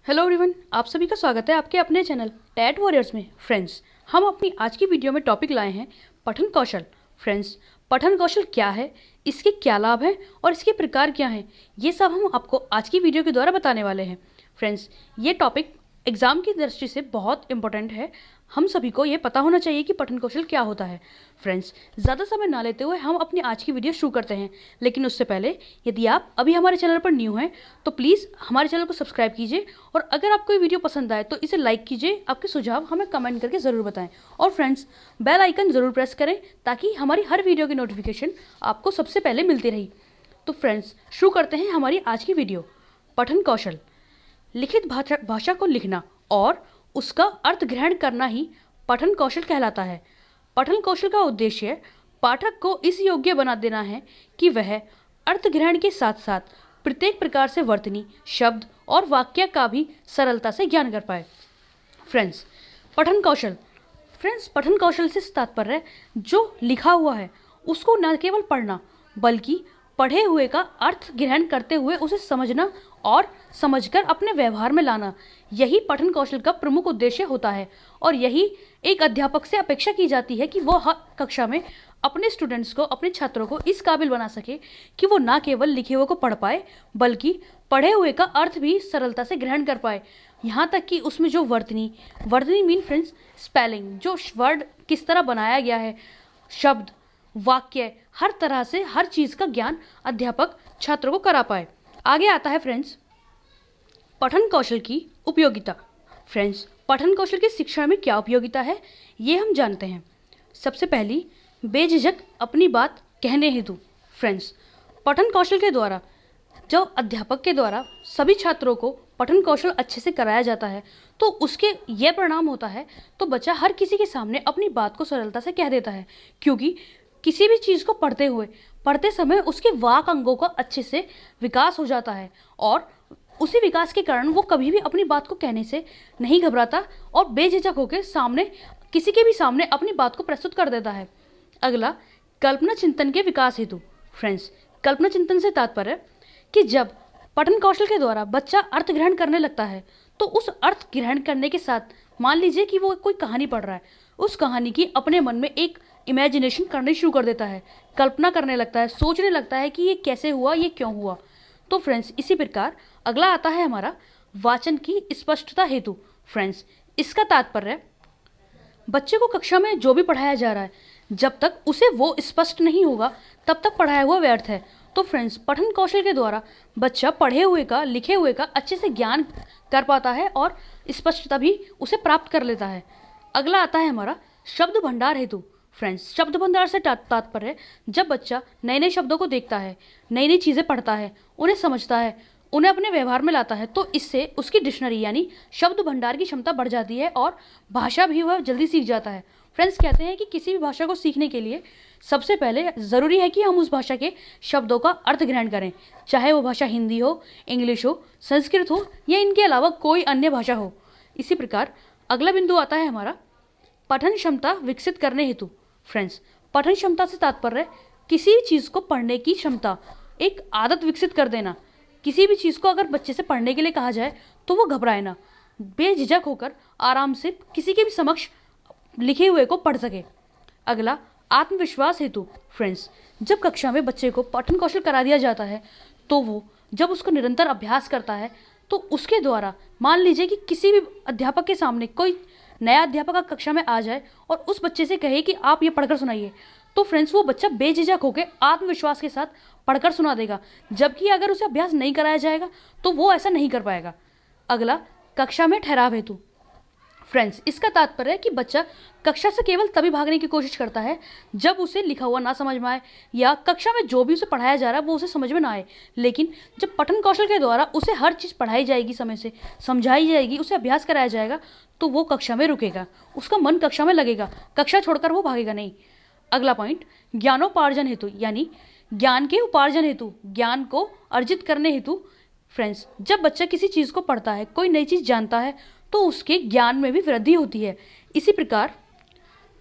Hello everyone, आप सभी का स्वागत है आपके अपने चैनल टैट वॉरियर्स में। फ्रेंड्स, हम अपनी आज की वीडियो में टॉपिक लाए हैं पठन कौशल। फ्रेंड्स, पठन कौशल क्या है, इसके क्या लाभ हैं और इसके प्रकार क्या हैं, ये सब हम आपको आज की वीडियो के द्वारा बताने वाले हैं। फ्रेंड्स, ये टॉपिक एग्ज़ाम की दृष्टि से बहुत इंपॉर्टेंट है। हम सभी को ये पता होना चाहिए कि पठन कौशल क्या होता है। फ्रेंड्स, ज़्यादा समय ना लेते हुए हम अपनी आज की वीडियो शुरू करते हैं, लेकिन उससे पहले यदि आप अभी हमारे चैनल पर न्यू हैं तो प्लीज़ हमारे चैनल को सब्सक्राइब कीजिए और अगर आपको ये वीडियो पसंद आए तो इसे लाइक कीजिए। आपके सुझाव हमें कमेंट करके ज़रूर बताएं और फ्रेंड्स, बेल आइकन ज़रूर प्रेस करें ताकि हमारी हर वीडियो की नोटिफिकेशन आपको सबसे पहले मिलती रही। तो फ्रेंड्स, शुरू करते हैं हमारी आज की वीडियो। पठन कौशल, लिखित भाषा को लिखना और उसका अर्थ ग्रहण करना ही पठन कौशल कहलाता है। पठन कौशल का उद्देश्य पाठक को इस योग्य बना देना है कि वह अर्थ ग्रहण के साथ साथ प्रत्येक प्रकार से वर्तनी, शब्द और वाक्य का भी सरलता से ज्ञान कर पाए। फ्रेंड्स, पठन कौशल पठन कौशल से तात्पर्य जो लिखा हुआ है उसको न केवल पढ़ना बल्कि पढ़े हुए का अर्थ ग्रहण करते हुए उसे समझना और समझकर अपने व्यवहार में लाना, यही पठन कौशल का प्रमुख उद्देश्य होता है। और यही एक अध्यापक से अपेक्षा की जाती है कि वो हर कक्षा में अपने स्टूडेंट्स को, अपने छात्रों को इस काबिल बना सके कि वो ना केवल लिखे हुए को पढ़ पाए बल्कि पढ़े हुए का अर्थ भी सरलता से ग्रहण कर पाए। यहाँ तक कि उसमें जो वर्तनी मीन फ्रेंड्स स्पेलिंग, जो वर्ड किस तरह बनाया गया है, शब्द, वाक्य, हर तरह से हर चीज़ का ज्ञान अध्यापक छात्रों को करा पाए। आगे आता है फ्रेंड्स पठन कौशल की उपयोगिता। फ्रेंड्स, पठन कौशल की शिक्षा में क्या उपयोगिता है ये हम जानते हैं। सबसे पहली, बेझिझक अपनी बात कहने हेतु। फ्रेंड्स, पठन कौशल के द्वारा जो अध्यापक के द्वारा सभी छात्रों को पठन कौशल अच्छे से कराया जाता है तो उसके यह परिणाम होता है तो बच्चा हर किसी के सामने अपनी बात को सरलता से कह देता है, क्योंकि किसी भी चीज़ को पढ़ते समय उसके वाक अंगों का अच्छे से विकास हो जाता है और उसी विकास के कारण वो कभी भी अपनी बात को कहने से नहीं घबराता और बेझिझक होकर सामने किसी के भी सामने अपनी बात को प्रस्तुत कर देता है। अगला, कल्पना चिंतन के विकास हेतु। फ्रेंड्स, कल्पना चिंतन से तात्पर्य कि जब पठन कौशल के द्वारा बच्चा अर्थ ग्रहण करने लगता है तो उस अर्थ ग्रहण करने के साथ मान लीजिए कि वो कोई कहानी पढ़ रहा है, उस कहानी की अपने मन में एक इमेजिनेशन करनी शुरू कर देता है, कल्पना करने लगता है, सोचने लगता है कि ये कैसे हुआ, ये क्यों हुआ। तो फ्रेंड्स, इसी प्रकार अगला आता है हमारा वाचन की स्पष्टता हेतु। फ्रेंड्स, इसका तात्पर्य बच्चे को कक्षा में जो भी पढ़ाया जा रहा है जब तक उसे वो स्पष्ट नहीं होगा तब तक पढ़ाया हुआ व्यर्थ है। तो फ्रेंड्स, पठन कौशल के द्वारा बच्चा पढ़े हुए का, लिखे हुए का अच्छे से ज्ञान कर पाता है और स्पष्टता भी उसे प्राप्त कर लेता है। अगला आता है हमारा शब्द भंडार हेतु। फ्रेंड्स, शब्द भंडार से तात्पर्य जब बच्चा नए नए शब्दों को देखता है, नई नई चीज़ें पढ़ता है, उन्हें समझता है, उन्हें अपने व्यवहार में लाता है तो इससे उसकी डिक्शनरी यानी शब्द भंडार की क्षमता बढ़ जाती है और भाषा भी वह जल्दी सीख जाता है। फ्रेंड्स, कहते हैं कि किसी भी भाषा को सीखने के लिए सबसे पहले ज़रूरी है कि हम उस भाषा के शब्दों का अर्थ ग्रहण करें, चाहे वो भाषा हिंदी हो, इंग्लिश हो, संस्कृत हो या इनके अलावा कोई अन्य भाषा हो। इसी प्रकार अगला बिंदु आता है हमारा पठन क्षमता विकसित करने हेतु। फ्रेंड्स, पठन क्षमता से तात्पर्य किसी चीज़ को पढ़ने की क्षमता, एक आदत विकसित कर देना। किसी भी चीज़ को अगर बच्चे से पढ़ने के लिए कहा जाए तो वो घबराए ना, बेझिझक होकर आराम से किसी के भी समक्ष लिखे हुए को पढ़ सके। अगला, आत्मविश्वास हेतु। फ्रेंड्स, जब कक्षा में बच्चे को पठन कौशल करा दिया जाता है तो वो जब उसको निरंतर अभ्यास करता है तो उसके द्वारा मान लीजिए कि किसी भी अध्यापक के सामने कोई नया अध्यापक कक्षा में आ जाए और उस बच्चे से कहे कि आप ये पढ़कर सुनाइए, तो फ्रेंड्स वो बच्चा बेझिझक होकर आत्मविश्वास के साथ पढ़कर सुना देगा, जबकि अगर उसे अभ्यास नहीं कराया जाएगा तो वो ऐसा नहीं कर पाएगा। अगला, कक्षा में ठहराव हेतु। फ्रेंड्स, इसका तात्पर्य है कि बच्चा कक्षा से केवल तभी भागने की कोशिश करता है जब उसे लिखा हुआ ना समझ में आए या कक्षा में जो भी उसे पढ़ाया जा रहा है वो उसे समझ में ना आए। लेकिन जब पठन कौशल के द्वारा उसे हर चीज़ पढ़ाई जाएगी, समय से समझाई जाएगी, उसे अभ्यास कराया जाएगा तो वो कक्षा में रुकेगा, उसका मन कक्षा में लगेगा, कक्षा छोड़कर वो भागेगा नहीं। अगला पॉइंट, ज्ञानोपार्जन हेतु यानी ज्ञान के उपार्जन हेतु, ज्ञान को अर्जित करने हेतु। फ्रेंड्स, जब बच्चा किसी चीज़ को पढ़ता है, कोई नई चीज़ जानता है तो उसके ज्ञान में भी वृद्धि होती है। इसी प्रकार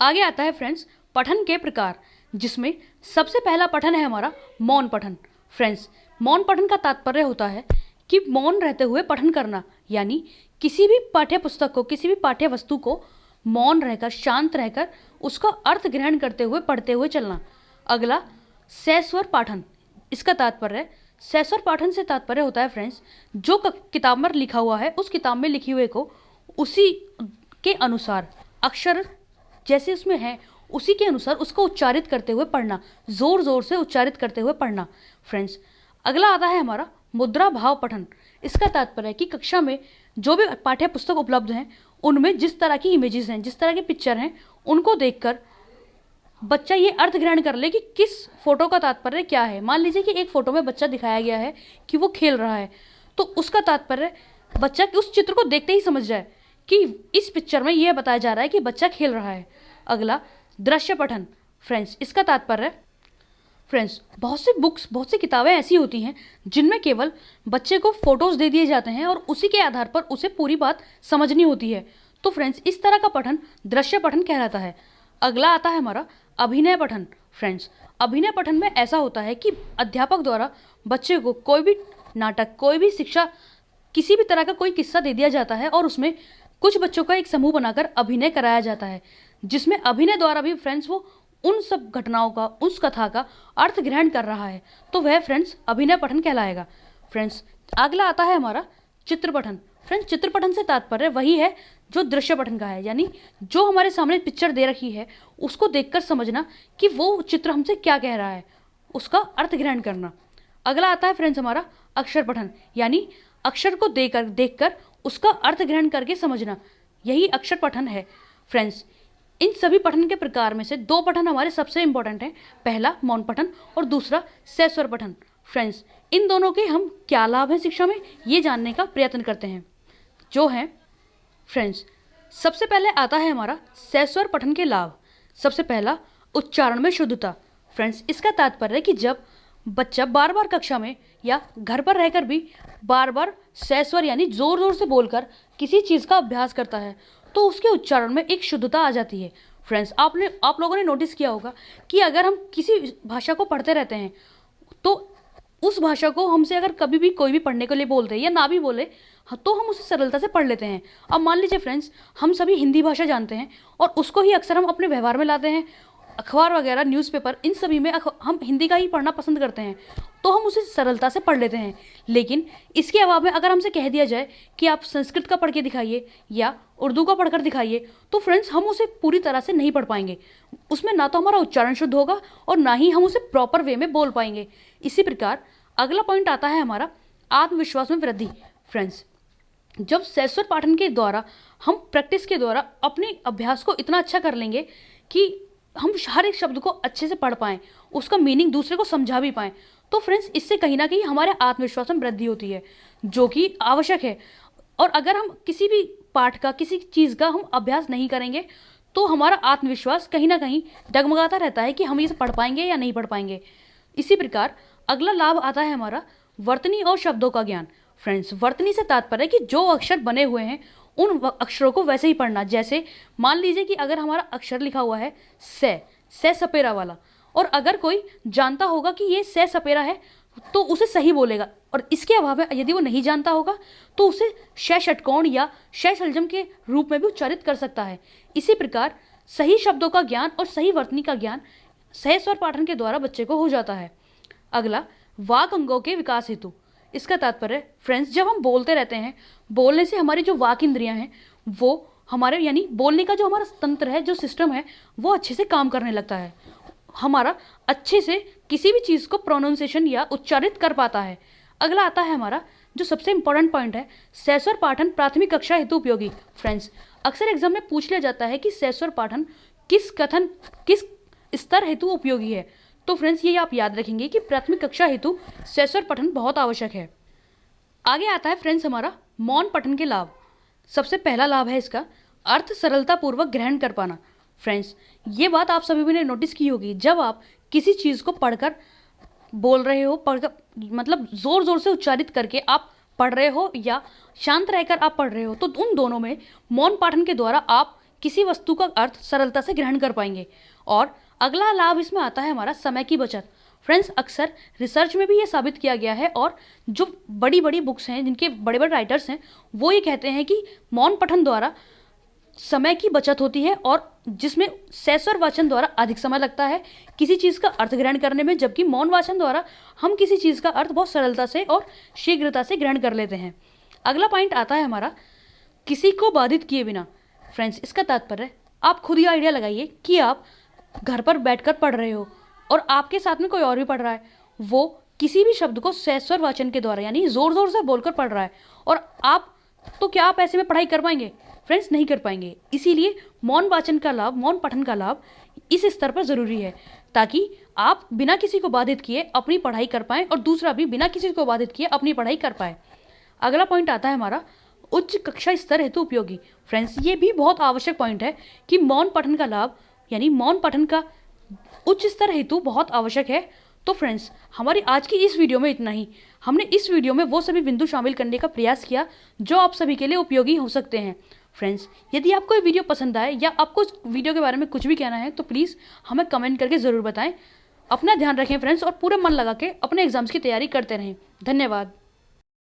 आगे आता है फ्रेंड्स पठन के प्रकार, जिसमें सबसे पहला पठन है हमारा मौन पठन। फ्रेंड्स, मौन पठन का तात्पर्य होता है कि मौन रहते हुए पठन करना, यानी किसी भी पाठ्य पुस्तक को, किसी भी पाठ्य वस्तु को मौन रहकर, शांत रहकर उसका अर्थ ग्रहण करते हुए पढ़ते हुए चलना। अगला सस्वर पाठन। इसका तात्पर्य, सस्वर पाठन से तात्पर्य होता है फ्रेंड्स, जो किताब में लिखा हुआ है उस किताब में लिखी हुए को उसी के अनुसार, अक्षर जैसे उसमें है उसी के अनुसार उसको उच्चारित करते हुए पढ़ना, जोर जोर से उच्चारित करते हुए पढ़ना फ्रेंड्स। अगला आता है हमारा मुद्रा भाव पठन। इसका तात्पर्य है कि कक्षा में जो भी पाठ्य पुस्तक उपलब्ध हैं उनमें जिस तरह की इमेजेस हैं, जिस तरह के पिक्चर हैं, उनको देखकर बच्चा ये अर्थ ग्रहण कर ले कि किस फोटो का तात्पर्य क्या है। मान लीजिए कि एक फोटो में बच्चा दिखाया गया है कि वो खेल रहा है, तो उसका तात्पर्य बच्चा उस चित्र को देखते ही समझ जाए कि इस पिक्चर में यह बताया जा रहा है कि बच्चा खेल रहा है। अगला दृश्य पठन फ्रेंड्स। इसका तात्पर्य फ्रेंड्स, बहुत सी बुक्स, बहुत सी किताबें ऐसी होती हैं जिनमें केवल बच्चे को फोटोज दे दिए जाते हैं और उसी के आधार पर उसे पूरी बात समझनी होती है। तो फ्रेंड्स, इस तरह का पठन दृश्य पठन कहलाता है। अगला आता है हमारा अभिनय पठन फ्रेंड्स। अभिनय पठन में ऐसा होता है कि अध्यापक द्वारा बच्चे को कोई भी नाटक, कोई भी शिक्षा, किसी भी तरह का कोई किस्सा दे दिया जाता है और उसमें कुछ बच्चों का एक समूह बनाकर अभिनय कराया जाता है, जिसमें अभिनय द्वारा भी फ्रेंड्स वो उन सब घटनाओं का, उस कथा का अर्थ ग्रहण कर रहा है, तो वह फ्रेंड्स अभिनय पठन कहलाएगा फ्रेंड्स। अगला आता है हमारा चित्र पठन फ्रेंड्स। चित्र पठन से तात्पर्य वही है जो दृश्य पठन का है, यानी जो हमारे सामने पिक्चर दे रखी है उसको देखकर समझना कि वो चित्र हमसे क्या कह रहा है, उसका अर्थ ग्रहण करना। अगला आता है फ्रेंड्स हमारा अक्षर पठन, यानी अक्षर को देखकर उसका अर्थ ग्रहण करके समझना, यही अक्षर पठन है फ्रेंड्स। इन सभी पठन के प्रकार में से दो पठन हमारे सबसे इंपॉर्टेंट हैं, पहला मौन पठन और दूसरा सस्वर पठन फ्रेंड्स। इन दोनों के हम क्या लाभ हैं शिक्षा में, ये जानने का प्रयत्न करते हैं, जो है फ्रेंड्स, सबसे पहले आता है हमारा सस्वर पठन के लाभ। सबसे पहला, उच्चारण में शुद्धता फ्रेंड्स। इसका तात्पर्य है कि जब बच्चा बार बार कक्षा में या घर पर रहकर भी बार बार सस्वर यानी जोर जोर से बोलकर किसी चीज़ का अभ्यास करता है तो उसके उच्चारण में एक शुद्धता आ जाती है फ्रेंड्स। आप लोगों ने नोटिस किया होगा कि अगर हम किसी भाषा को पढ़ते रहते हैं तो उस भाषा को हमसे अगर कभी भी कोई भी पढ़ने के लिए बोलते हैं या ना भी बोले तो हम उसे सरलता से पढ़ लेते हैं। अब मान लीजिए फ्रेंड्स, हम सभी हिंदी भाषा जानते हैं और उसको ही अक्सर हम अपने व्यवहार में लाते हैं, अखबार वगैरह, न्यूज़पेपर, इन सभी में हम हिंदी का ही पढ़ना पसंद करते हैं, तो हम उसे सरलता से पढ़ लेते हैं। लेकिन इसके अभाव में अगर हमसे कह दिया जाए कि आप संस्कृत का पढ़ के दिखाइए या उर्दू का पढ़कर दिखाइए, तो फ्रेंड्स हम उसे पूरी तरह से नहीं पढ़ पाएंगे। उसमें ना तो हमारा उच्चारण शुद्ध होगा और ना ही हम उसे प्रॉपर वे में बोल पाएंगे। इसी प्रकार अगला पॉइंट आता है हमारा आत्मविश्वास में वृद्धि फ्रेंड्स। जब सस्वर पाठन के द्वारा हम प्रैक्टिस के द्वारा अपने अभ्यास को इतना अच्छा कर लेंगे कि हम हर एक शब्द को अच्छे से पढ़ पाएँ, उसका मीनिंग दूसरे को समझा भी पाएँ, तो फ्रेंड्स इससे कहीं ना कहीं हमारे आत्मविश्वास में वृद्धि होती है, जो कि आवश्यक है। और अगर हम किसी भी पाठ का, किसी चीज़ का हम अभ्यास नहीं करेंगे तो हमारा आत्मविश्वास कहीं ना कहीं डगमगाता रहता है कि हम इसे पढ़ पाएंगे या नहीं पढ़ पाएंगे। इसी प्रकार अगला लाभ आता है हमारा वर्तनी और शब्दों का ज्ञान फ्रेंड्स। वर्तनी से तात्पर्य है कि जो अक्षर बने हुए हैं उन अक्षरों को वैसे ही पढ़ना। जैसे मान लीजिए कि अगर हमारा अक्षर लिखा हुआ है से सपेरा वाला, और अगर कोई जानता होगा कि ये से सपेरा है तो उसे सही बोलेगा, और इसके अभाव में यदि वो नहीं जानता होगा तो उसे श षटकोण या श सलजम के रूप में भी उच्चारित कर सकता है। इसी प्रकार सही शब्दों का ज्ञान और सही वर्तनी का ज्ञान सस्वर पाठन के द्वारा बच्चे को हो जाता है। अगला वाक अंगों के विकास हेतु। इसका तात्पर्य फ्रेंड्स, जब हम बोलते रहते हैं, बोलने से हमारी जो वाक इंद्रियां हैं वो हमारे, यानी बोलने का जो हमारा तंत्र है, जो सिस्टम है, वो अच्छे से काम करने लगता है। हमारा अच्छे से किसी भी चीज़ को प्रोनाउंसिएशन या उच्चारित कर पाता है। अगला आता है हमारा जो सबसे इंपॉर्टेंट पॉइंट है, सस्वर पाठन प्राथमिक कक्षा हेतु उपयोगी फ्रेंड्स। अक्सर एग्जाम में पूछ लिया जाता है कि सस्वर पाठन किस स्तर हेतु उपयोगी है, तो फ्रेंड्स ये आप याद रखेंगे कि प्राथमिक कक्षा हेतु सस्वर पठन बहुत आवश्यक है। आगे आता है फ्रेंड्स हमारा मौन पठन के लाभ। सबसे पहला लाभ है इसका अर्थ सरलता पूर्वक ग्रहण कर पाना फ्रेंड्स। ये बात आप सभी ने नोटिस की होगी, जब आप किसी चीज़ को पढ़कर बोल रहे हो, पढ़कर मतलब ज़ोर ज़ोर से उच्चारित करके आप पढ़ रहे हो या शांत रहकर आप पढ़ रहे हो, तो उन दोनों में मौन पाठन के द्वारा आप किसी वस्तु का अर्थ सरलता से ग्रहण कर पाएंगे। और अगला लाभ इसमें आता है हमारा समय की बचत फ्रेंड्स अक्सर रिसर्च में भी ये साबित किया गया है और जो बड़ी बड़ी बुक्स हैं, जिनके बड़े बड़े राइटर्स हैं, वो ये कहते हैं कि मौन पठन द्वारा समय की बचत होती है और जिसमें सैस्वर वाचन द्वारा अधिक समय लगता है किसी चीज़ का अर्थ ग्रहण करने में, जबकि मौन वाचन द्वारा हम किसी चीज़ का अर्थ बहुत सरलता से और शीघ्रता से ग्रहण कर लेते हैं। अगला पॉइंट आता है हमारा किसी को बाधित किए बिना। फ्रेंड्स इसका तात्पर्य आप खुद ही आइडिया लगाइए कि आप घर पर बैठकर पढ़ रहे हो और आपके साथ में कोई और भी पढ़ रहा है, वो किसी भी शब्द को सैस्वर वाचन के द्वारा यानी जोर जोर से बोलकर पढ़ रहा है और आप, तो क्या आप ऐसे में पढ़ाई कर पाएंगे? फ्रेंड्स नहीं कर पाएंगे। इसीलिए मौन वाचन का लाभ, मौन पठन का लाभ इस स्तर पर ज़रूरी है ताकि आप बिना किसी को बाधित किए अपनी पढ़ाई कर पाएँ और दूसरा भी बिना किसी को बाधित किए अपनी पढ़ाई कर पाए। अगला पॉइंट आता है हमारा उच्च कक्षा स्तर हेतु उपयोगी। फ्रेंड्स ये भी बहुत आवश्यक पॉइंट है कि मौन पठन का लाभ यानी मौन पठन का उच्च स्तर हेतु बहुत आवश्यक है। तो फ्रेंड्स हमारी आज की इस वीडियो में इतना ही। हमने इस वीडियो में वो सभी बिंदु शामिल करने का प्रयास किया जो आप सभी के लिए उपयोगी हो सकते हैं। फ्रेंड्स यदि आपको ये वीडियो पसंद आए या आपको इस वीडियो के बारे में कुछ भी कहना है तो प्लीज़ हमें कमेंट करके ज़रूर बताएं। अपना ध्यान रखें फ्रेंड्स और पूरा मन लगा के अपने एग्जाम्स की तैयारी करते रहें। धन्यवाद।